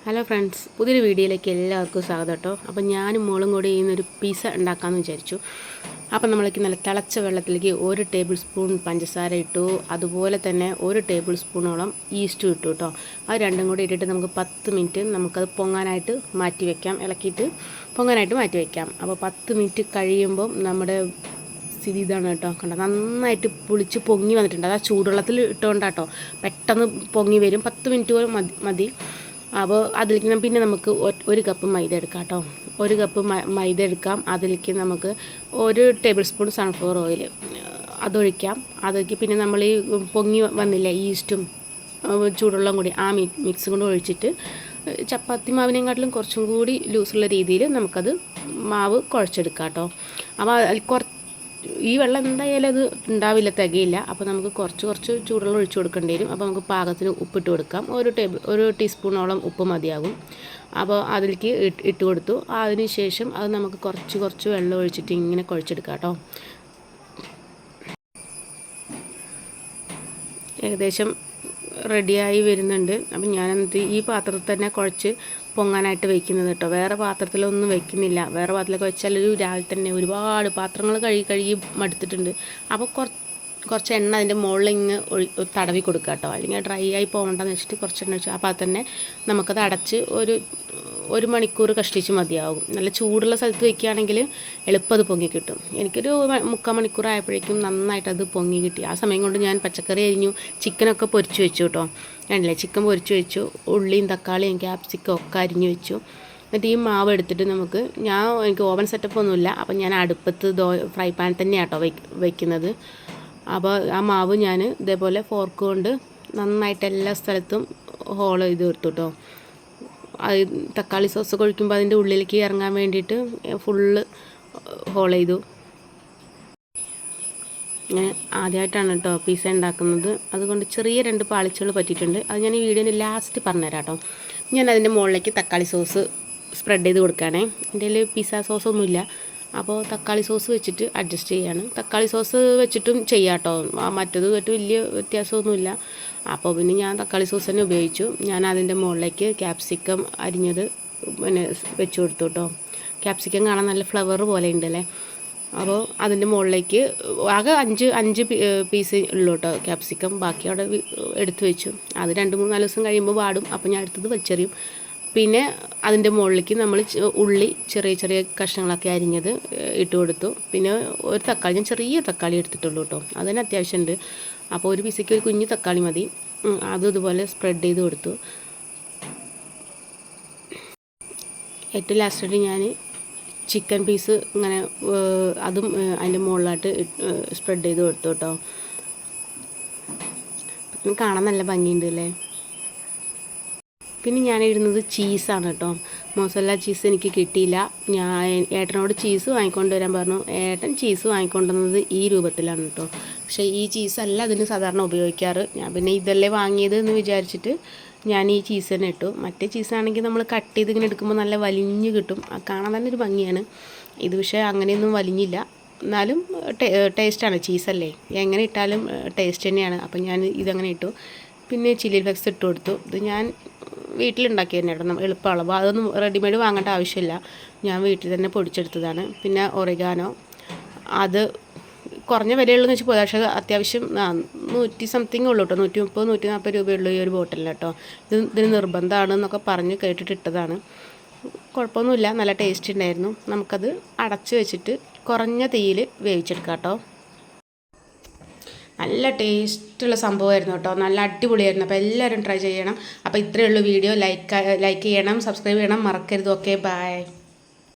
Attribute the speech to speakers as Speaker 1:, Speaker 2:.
Speaker 1: Hello friends, പുതിയൊരു വീഡിയോയിലേക്ക് എല്ലാവർക്കും സ്വാഗതം കേട്ടോ. അപ്പോൾ ഞാനും മോളും കൂടി ഇന്നൊരു പിസ്സ ഉണ്ടാക്കാമെന്ന് വിചാരിച്ചു. അപ്പോൾ നമ്മൾക്ക് നല്ല തിളച്ച വെള്ളത്തിലേക്ക് 1 ടേബിൾ സ്പൂൺ പഞ്ചസാര ഇട്ടു, അതുപോലെ തന്നെ 1 ടേബിൾ സ്പൂണോളം ഈസ്റ്റും ഇട്ടു കേട്ടോ. അത് രണ്ടും കൂടി ഇട്ടിട്ട് നമുക്ക് 10 മിനിറ്റ് നമുക്കത് പൊങ്ങാനായിട്ട് മാറ്റി വയ്ക്കാം, ഇളക്കിയിട്ട് പൊങ്ങാനായിട്ട് മാറ്റി വയ്ക്കാം. അപ്പോൾ 10 മിനിറ്റ് കഴിയുമ്പം നമ്മുടെ സ്ഥിതി ഇതാണ് കേട്ടോ. കണ്ടോ, നന്നായിട്ട് പുളിച്ച് പൊങ്ങി വന്നിട്ടുണ്ട്. അത് ആ ചൂടുവെള്ളത്തിൽ ഇട്ടുകൊണ്ടാട്ടോ പെട്ടെന്ന് പൊങ്ങി വരും. 10 മിനിറ്റ് പോലും മതി. അപ്പോൾ അതിലേക്ക് പിന്നെ നമുക്ക് 1 കപ്പ് മൈദ എടുക്കാം കേട്ടോ. 1 കപ്പ് മൈദ എടുക്കാം. അതിലേക്ക് നമുക്ക് 1 ടേബിൾ സ്പൂൺ സൺഫ്ലവർ ഓയിൽ അതൊഴിക്കാം. അതിലേക്ക് പിന്നെ നമ്മൾ ഈ പൊങ്ങി വന്നില്ലേ ഈസ്റ്റും ചൂടുവെള്ളം കൂടി ആ മിക്സും കൂടി ഒഴിച്ചിട്ട് ചപ്പാത്തി മാവിനെക്കാട്ടിലും കുറച്ചും കൂടി ലൂസുള്ള രീതിയിൽ നമുക്കത് മാവ് കുഴച്ചെടുക്കാം കേട്ടോ. അപ്പോൾ ഈ വെള്ളം എന്തായാലും അത് ഉണ്ടാവില്ല, തികയില്ല. അപ്പോൾ നമുക്ക് കുറച്ച് ചൂടുവെള്ളം ഒഴിച്ചു കൊടുക്കേണ്ടി വരും. അപ്പോൾ നമുക്ക് പാകത്തിന് ഉപ്പിട്ട് കൊടുക്കാം. 1 ടീസ്പൂണോളം ഉപ്പ് മതിയാകും. അപ്പോൾ അതിലേക്ക് ഇട്ട് കൊടുത്തു. അതിന് ശേഷം അത് നമുക്ക് കുറച്ച് വെള്ളം ഒഴിച്ചിട്ട് ഇങ്ങനെ കുഴച്ചെടുക്കാം കേട്ടോ. ഏകദേശം റെഡിയായി വരുന്നുണ്ട്. അപ്പം ഞാനെന്നിട്ട് ഈ പാത്രത്തിൽ തന്നെ കുഴച്ച് പൊങ്ങാനായിട്ട് വയ്ക്കുന്നത് കേട്ടോ. വേറെ പാത്രത്തിലൊന്നും വയ്ക്കുന്നില്ല. വേറെ പാത്രത്തിലൊക്കെ വെച്ചാൽ രാവിലെ തന്നെ ഒരുപാട് പാത്രങ്ങൾ കഴുകി മടുത്തിട്ടുണ്ട്. അപ്പോൾ കുറച്ച് എണ്ണ അതിൻ്റെ മുകളിൽ ഇങ്ങ് തടവി കൊടുക്കുക കേട്ടോ. അല്ലെങ്കിൽ ഡ്രൈ ആയി പോകണ്ടെന്ന് വെച്ചിട്ട് കുറച്ച് എണ്ണ വെച്ചു. അപ്പോൾ അത് തന്നെ നമുക്കത് അടച്ച് ഒരു മണിക്കൂർ കഷ്ടിച്ച് മതിയാകും. നല്ല ചൂടുള്ള സ്ഥലത്ത് വയ്ക്കുകയാണെങ്കിൽ എളുപ്പം അത് പൊങ്ങി കിട്ടും. എനിക്കൊരു 3/4 മണിക്കൂർ ആയപ്പോഴേക്കും നന്നായിട്ടത് പൊങ്ങി കിട്ടി. ആ സമയം കൊണ്ട് ഞാൻ പച്ചക്കറി അരിഞ്ഞു, ചിക്കനൊക്കെ പൊരിച്ച് വെച്ചു കേട്ടോ. കണ്ടില്ലേ, ചിക്കൻ പൊരിച്ച് വെച്ചു, ഉള്ളിയും തക്കാളിയും ക്യാപ്സിക്കം ഒക്കെ അരിഞ്ഞു വെച്ചു. എന്നിട്ട് ഈ മാവ് എടുത്തിട്ട് എനിക്ക് ഓവൻ സെറ്റപ്പ് ഒന്നുമില്ല. അപ്പം ഞാൻ അടുപ്പത്ത് ഫ്രൈ പാൻ തന്നെയാണ് കേട്ടോ വയ്ക്കുന്നത്. അപ്പോൾ ആ മാവ് ഞാൻ ഇതേപോലെ ഫോർക്ക് കൊണ്ട് നന്നായിട്ട് എല്ലാ സ്ഥലത്തും ഹോൾ ചെയ്ത് കൊടുത്തു കേട്ടോ. തക്കാളി സോസ് ഒഴിക്കുമ്പോൾ അതിൻ്റെ ഉള്ളിലേക്ക് ഇറങ്ങാൻ വേണ്ടിയിട്ട് ഫുള്ള് ഹോൾ ചെയ്തു. ഞാൻ ആദ്യമായിട്ടാണ് കേട്ടോ പിസ്സ ഉണ്ടാക്കുന്നത്. അതുകൊണ്ട് ചെറിയ 2 പാളിച്ചകൾ പറ്റിയിട്ടുണ്ട്. അത് ഞാൻ ഈ വീഡിയോന് ലാസ്റ്റ് പറഞ്ഞുതരാം കേട്ടോ. ഞാൻ അതിൻ്റെ മുകളിലേക്ക് തക്കാളി സോസ് സ്പ്രെഡ് ചെയ്ത് കൊടുക്കുകയാണേ. എൻ്റെ കയ്യിൽ പിസ്സ സോസൊന്നുമില്ല. അപ്പോൾ തക്കാളി സോസ് വെച്ചിട്ട് അഡ്ജസ്റ്റ് ചെയ്യാണ്. തക്കാളി സോസ് വെച്ചിട്ടും ചെയ്യാം കേട്ടോ. മറ്റേത് വെച്ചിട്ട് വലിയ വ്യത്യാസമൊന്നുമില്ല. അപ്പോൾ പിന്നെ ഞാൻ തക്കാളി സോസ് തന്നെ ഉപയോഗിച്ചു. ഞാൻ അതിൻ്റെ മുകളിലേക്ക് ക്യാപ്സിക്കം അരിഞ്ഞത് വെച്ച് കൊടുത്തു കേട്ടോ. ക്യാപ്സിക്കം കാണാൻ നല്ല ഫ്ലവർ പോലെ ഉണ്ടല്ലേ. അപ്പോൾ അതിൻ്റെ മുകളിലേക്ക് ആകെ 5 പീസ് ഉള്ളൂ കേട്ടോ ക്യാപ്സിക്കം. ബാക്കി അവിടെ എടുത്ത് വെച്ചു. അത് 2-3-4 ദിവസം കഴിയുമ്പോൾ വാടും. അപ്പോൾ ഞാൻ എടുത്തത് വലിച്ചെറിയും. പിന്നെ അതിൻ്റെ മുകളിലേക്ക് നമ്മൾ ഉള്ളി ചെറിയ കഷ്ണങ്ങളൊക്കെ അരിഞ്ഞത് ഇട്ട് കൊടുത്തു. പിന്നെ ഒരു തക്കാളി, ഞാൻ ചെറിയ തക്കാളി എടുത്തിട്ടുള്ളൂ കേട്ടോ. അതിന് അത്യാവശ്യമുണ്ട്. അപ്പോൾ ഒരു പീസയ്ക്ക് ഒരു കുഞ്ഞു തക്കാളി മതി. അതും ഇതുപോലെ സ്പ്രെഡ് ചെയ്ത് കൊടുത്തു. ഏറ്റവും ലാസ്റ്റായിട്ട് ഞാൻ ചിക്കൻ പീസ് ഇങ്ങനെ അതും അതിൻ്റെ മുകളിലായിട്ട് സ്പ്രെഡ് ചെയ്ത് കൊടുത്തു കേട്ടോ. കാണാൻ നല്ല ഭംഗിയുണ്ട് അല്ലേ. പിന്നെ ഞാൻ ഇടുന്നത് ചീസാണ് കേട്ടോ. മൊസല്ല ചീസ് എനിക്ക് കിട്ടിയില്ല. ഞാൻ ഏട്ടനോട് ചീസ് വാങ്ങിക്കൊണ്ട് വരാൻ പറഞ്ഞു. ഏട്ടൻ ചീസ് വാങ്ങിക്കൊണ്ടുവന്നത് ഈ രൂപത്തിലാണ് കേട്ടോ. പക്ഷേ ഈ ചീസല്ല അതിന് സാധാരണ ഉപയോഗിക്കാറ്. ഞാൻ പിന്നെ ഇതല്ലേ വാങ്ങിയത് എന്ന് വിചാരിച്ചിട്ട് ഞാൻ ഈ ചീസ് തന്നെ ഇട്ടു. മറ്റേ ചീസാണെങ്കിൽ നമ്മൾ കട്ട് ചെയ്ത് ഇങ്ങനെ എടുക്കുമ്പോൾ നല്ല വലിഞ്ഞ് കിട്ടും. കാണാൻ തന്നെ ഒരു ഭംഗിയാണ്. ഇത് പക്ഷേ അങ്ങനെയൊന്നും വലിഞ്ഞില്ല. എന്നാലും ടേസ്റ്റാണ്. ചീസല്ലേ, എങ്ങനെ ഇട്ടാലും ടേസ്റ്റ് തന്നെയാണ്. അപ്പം ഞാൻ ഇതങ്ങനെ ഇട്ടു. പിന്നെ ചില്ലി ഫ്ലെക്സ് ഇട്ട് കൊടുത്തു. ഇത് ഞാൻ വീട്ടിലുണ്ടാക്കി തന്നെ കേട്ടോ. എളുപ്പമുള്ള അളവ് അതൊന്നും റെഡിമെയ്ഡ് വാങ്ങേണ്ട ആവശ്യമില്ല. ഞാൻ വീട്ടിൽ തന്നെ പൊടിച്ചെടുത്തതാണ്. പിന്നെ ഒറിഗാനോ, അത് കുറഞ്ഞ വിലയുള്ളതെന്ന് വെച്ചാൽ പോയി. പക്ഷേ അത്യാവശ്യം 100 സംതിങ് ഉള്ളൂ കേട്ടോ. 130-140 രൂപയുള്ളൂ ഈ ഒരു ബോട്ടിലിൽ കേട്ടോ. ഇതിന് നിർബന്ധമാണെന്നൊക്കെ പറഞ്ഞ് കേട്ടിട്ടിട്ടതാണ്. കുഴപ്പമൊന്നുമില്ല, നല്ല ടേസ്റ്റ് ഉണ്ടായിരുന്നു. നമുക്കത് അടച്ച് വെച്ചിട്ട് കുറഞ്ഞ തീയിൽ വേവിച്ചെടുക്കാം കേട്ടോ. നല്ല ടേസ്റ്റുള്ള സംഭവമായിരുന്നു കേട്ടോ. നല്ല അടിപൊളിയായിരുന്നു. അപ്പോൾ എല്ലാവരും ട്രൈ ചെയ്യണം. അപ്പോൾ ഇത്രയേ ഉള്ളൂ വീഡിയോ. ലൈക്ക് ചെയ്യണം, സബ്സ്ക്രൈബ് ചെയ്യണം മറക്കരുത്. Okay, by.